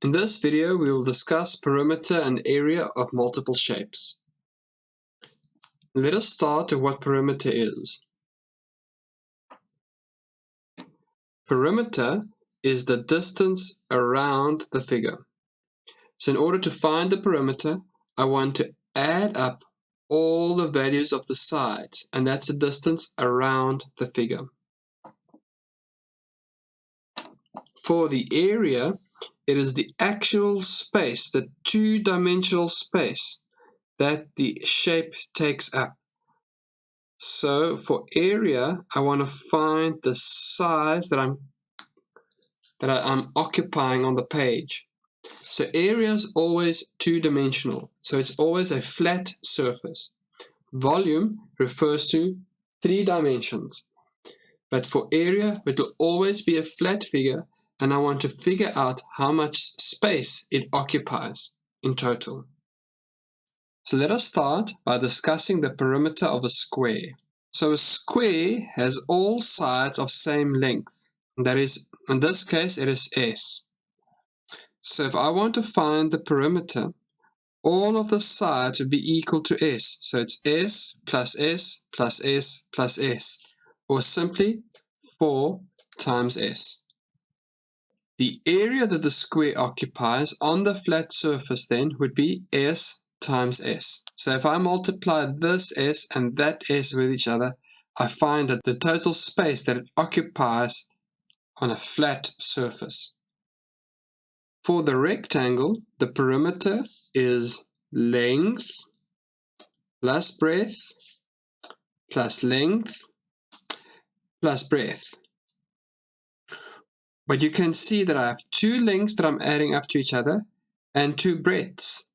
In this video, we will discuss perimeter and area of multiple shapes. Let us start with what perimeter is. Perimeter is the distance around the figure. So in order to find the perimeter, I want to add up all the values of the sides, and that's the distance around the figure. For the area, it is the actual space, the two-dimensional space that the shape takes up. So for area, I want to find the size that I'm occupying on the page. So area is always two-dimensional, so it's always a flat surface. Volume refers to 3 dimensions, but for area, it will always be a flat figure, and I want to figure out how much space it occupies in total. So let us start by discussing the perimeter of a square. So a square has all sides of same length. That is, in this case, it is S. So if I want to find the perimeter, all of the sides would be equal to S. So it's S plus S plus S plus S, or simply 4 times S. The area that the square occupies on the flat surface then would be S times S. So if I multiply this S and that S with each other, I find that the total space that it occupies on a flat surface. For the rectangle, the perimeter is length plus breadth plus length plus breadth. But you can see that I have 2 lengths that I'm adding up to each other and 2 breadths.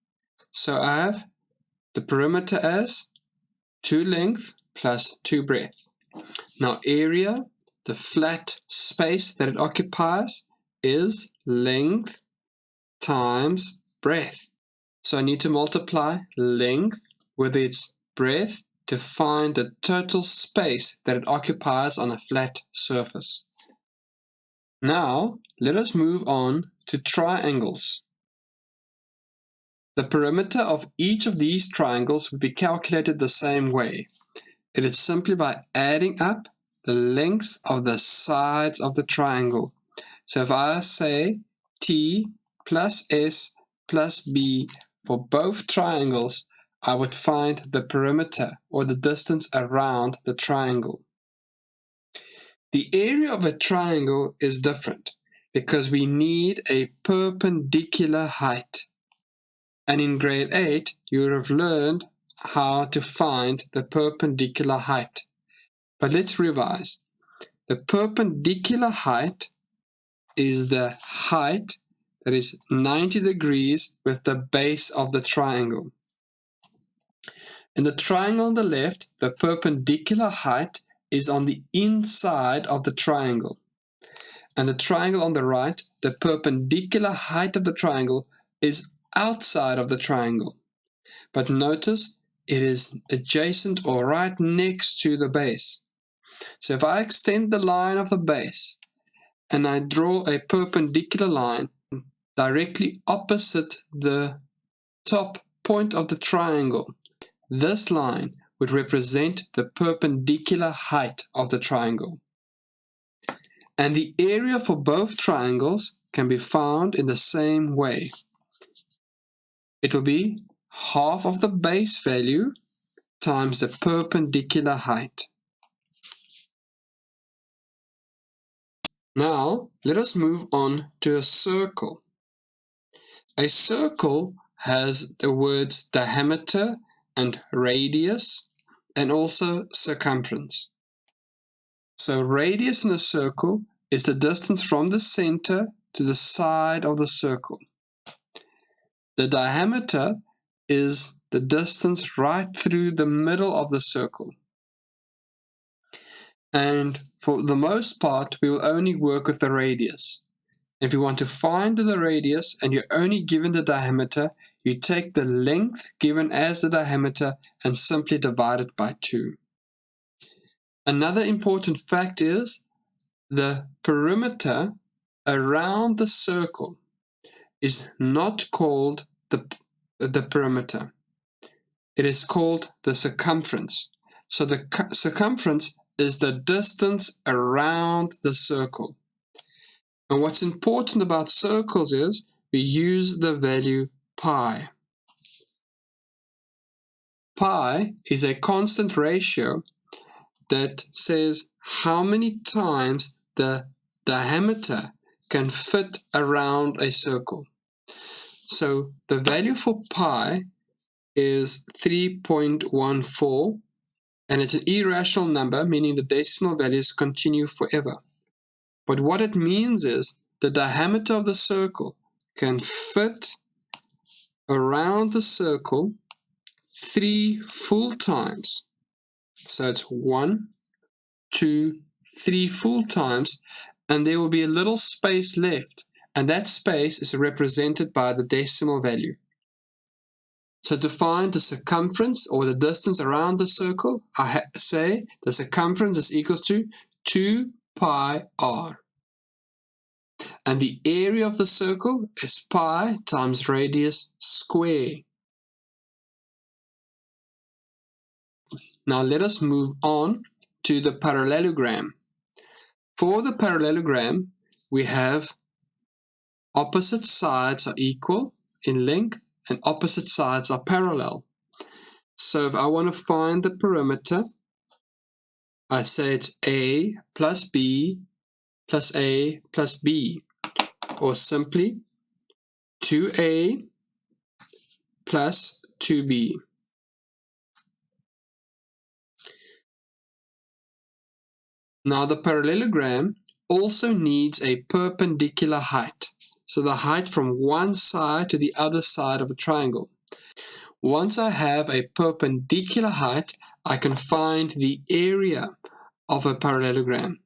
So I have the perimeter as 2 length plus 2 breadth. Now area, the flat space that it occupies, is length times breadth. So I need to multiply length with its breadth to find the total space that it occupies on a flat surface. Now, let us move on to triangles. The perimeter of each of these triangles would be calculated the same way. It is simply by adding up the lengths of the sides of the triangle. So if I say T plus S plus B for both triangles, I would find the perimeter, or the distance around the triangle. The area of a triangle is different because we need a perpendicular height. And in grade 8, you would have learned how to find the perpendicular height. But let's revise. The perpendicular height is the height that is 90 degrees with the base of the triangle. In the triangle on the left, the perpendicular height is on the inside of the triangle. And the triangle on the right, the perpendicular height of the triangle is outside of the triangle. But notice it is adjacent or right next to the base. So if I extend the line of the base and I draw a perpendicular line directly opposite the top point of the triangle, this line would represent the perpendicular height of the triangle. And the area for both triangles can be found in the same way. It will be half of the base value times the perpendicular height. Now, let us move on to a circle. A circle has the words diameter and radius, and also circumference. So radius in a circle is the distance from the center to the side of the circle. The diameter is the distance right through the middle of the circle. And for the most part, we will only work with the radius. If you want to find the radius and you're only given the diameter, you take the length given as the diameter and simply divide it by 2. Another important fact is the perimeter around the circle is not called the perimeter. It is called the circumference. So the circumference is the distance around the circle. And what's important about circles is we use the value pi. Pi is a constant ratio that says how many times the diameter can fit around a circle. So the value for pi is 3.14, and it's an irrational number, meaning the decimal values continue forever. But what it means is the diameter of the circle can fit around the circle 3 full times. So it's 1, 2, 3 full times, and there will be a little space left, and that space is represented by the decimal value. So to find the circumference, or the distance around the circle, I say the circumference is equal to 2 pi r. And the area of the circle is pi times radius square. Now let us move on to the parallelogram. For the parallelogram, we have opposite sides are equal in length and opposite sides are parallel. So if I want to find the perimeter, I say it's A plus B plus A plus B, or simply 2A plus 2B. Now the parallelogram also needs a perpendicular height, so the height from one side to the other side of a triangle. Once I have a perpendicular height, I can find the area of a parallelogram.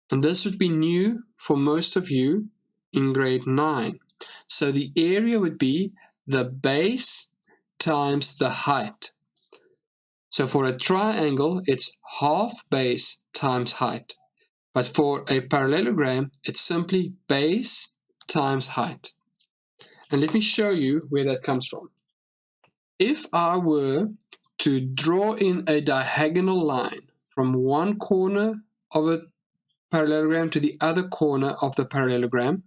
And this would be new for most of you in grade 9. So the area would be the base times the height. So for a triangle, it's half base times height. But for a parallelogram, it's simply base times height. And let me show you where that comes from. If I were to draw in a diagonal line from one corner of a parallelogram to the other corner of the parallelogram,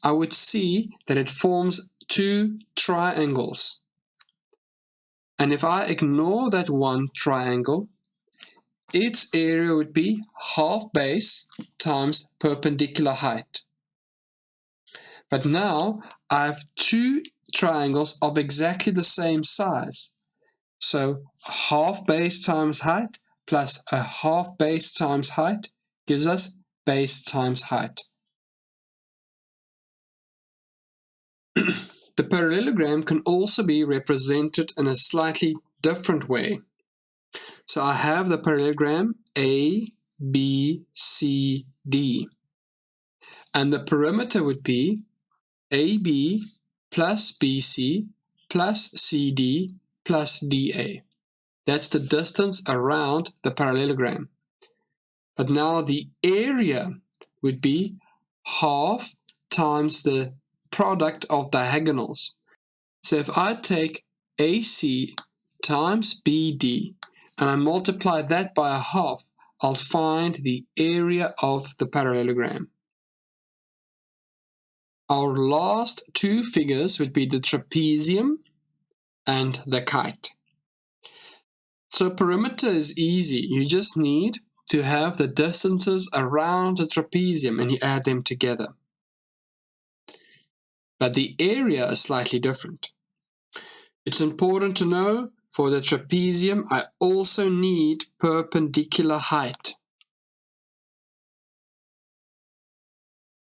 I would see that it forms two triangles. And if I ignore that one triangle, its area would be half base times perpendicular height. But now I have two triangles of exactly the same size. So half base times height plus a half base times height gives us base times height. The parallelogram can also be represented in a slightly different way. So I have the parallelogram A, B, C, D. And the perimeter would be AB plus BC plus CD plus DA. That's the distance around the parallelogram. But now the area would be half times the product of diagonals. So if I take AC times BD and I multiply that by a half, I'll find the area of the parallelogram. Our last two figures would be the trapezium and the kite. So perimeter is easy. You just need to have the distances around the trapezium and you add them together. But the area is slightly different. It's important to know for the trapezium, I also need perpendicular height.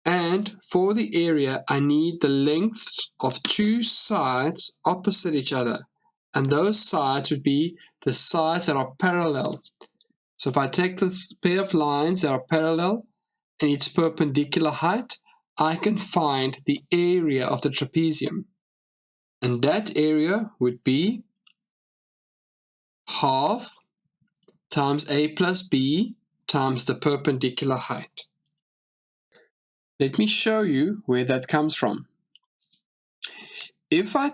And for the area, I need the lengths of two sides opposite each other. And those sides would be the sides that are parallel. So if I take this pair of lines that are parallel and its perpendicular height, I can find the area of the trapezium. And that area would be half times A plus B times the perpendicular height. Let me show you where that comes from. If I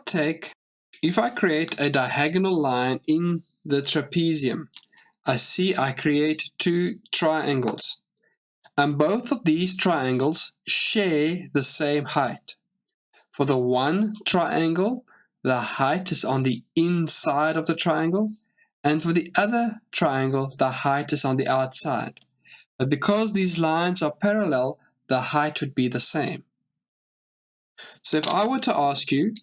create a diagonal line in the trapezium, I create two triangles. And both of these triangles share the same height. For the one triangle, the height is on the inside of the triangle, and for the other triangle, the height is on the outside. But because these lines are parallel, the height would be the same. So if I were to ask you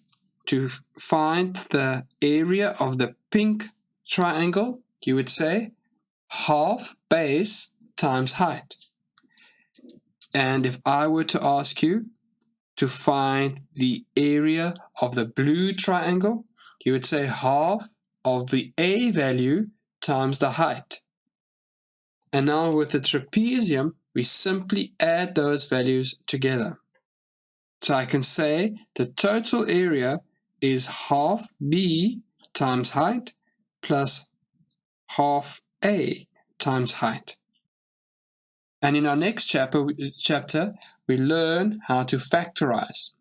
to find the area of the pink triangle, you would say half base times height. And if I were to ask you to find the area of the blue triangle, you would say half of the A value times the height. And now with the trapezium, we simply add those values together. So I can say the total area is half B times height plus half A times height. And in our next chapter, we learn how to factorize,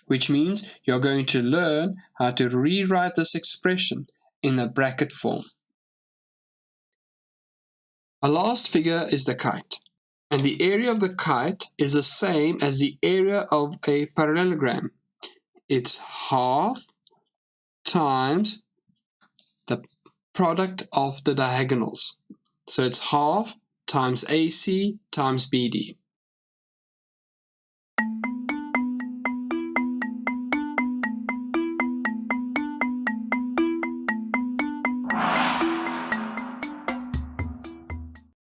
which means you're going to learn how to rewrite this expression in a bracket form. Our last figure is the kite. And the area of the kite is the same as the area of a parallelogram. It's half times the product of the diagonals. So it's half times AC times BD.